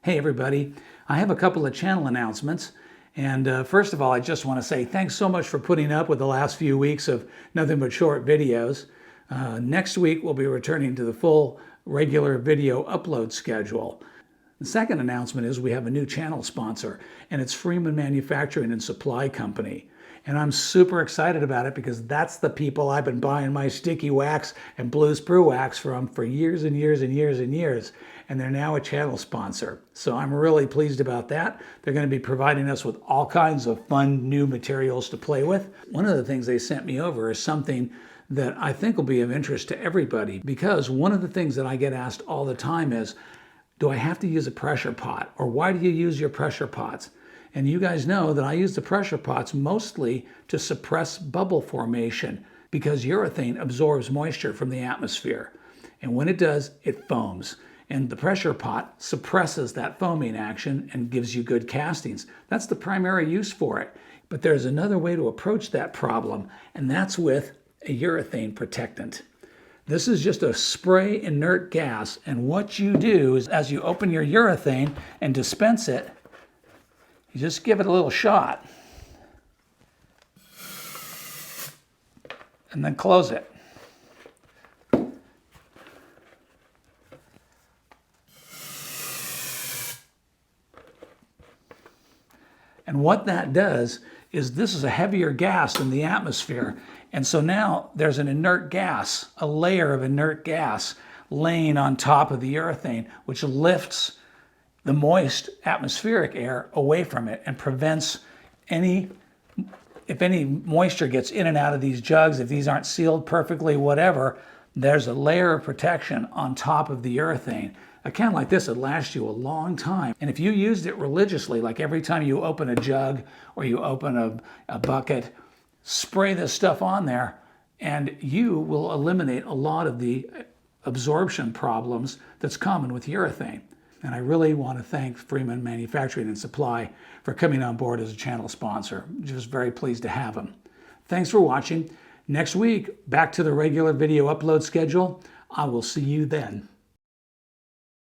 Hey everybody, I have a couple of channel announcements. And first of all, I just want to say thanks so much for putting up with the last few weeks of nothing but short videos. Next week, we'll be returning to the full regular video upload schedule. The second announcement is we have a new channel sponsor, and it's Freeman Manufacturing and Supply Company. And I'm super excited about it because that's the people I've been buying my sticky wax and blue sprue wax from for years and years and years and years. And they're now a channel sponsor. So I'm really pleased about that. They're going to be providing us with all kinds of fun new materials to play with. One of the things they sent me over is something that I think will be of interest to everybody, because one of the things that I get asked all the time is, do I have to use a pressure pot? Or why do you use your pressure pots? And you guys know that I use the pressure pots mostly to suppress bubble formation, because urethane absorbs moisture from the atmosphere. And when it does, it foams. And the pressure pot suppresses that foaming action and gives you good castings. That's the primary use for it. But there's another way to approach that problem, and that's with a urethane protectant. This is just a spray inert gas, and what you do is as you open your urethane and dispense it, you just give it a little shot and then close it. And what that does is this is a heavier gas than the atmosphere. And so now there's an inert gas, a layer of inert gas laying on top of the urethane, which lifts the moist atmospheric air away from it and prevents if any moisture gets in and out of these jugs, if these aren't sealed perfectly, whatever, there's a layer of protection on top of the urethane. A can like this would last you a long time. And if you used it religiously, like every time you open a jug or you open a bucket, spray this stuff on there and you will eliminate a lot of the absorption problems that's common with urethane. And I really want to thank Freeman Manufacturing and Supply for coming on board as a channel sponsor. Just very pleased to have them. Thanks for watching. Next week, back to the regular video upload schedule. I will see you then.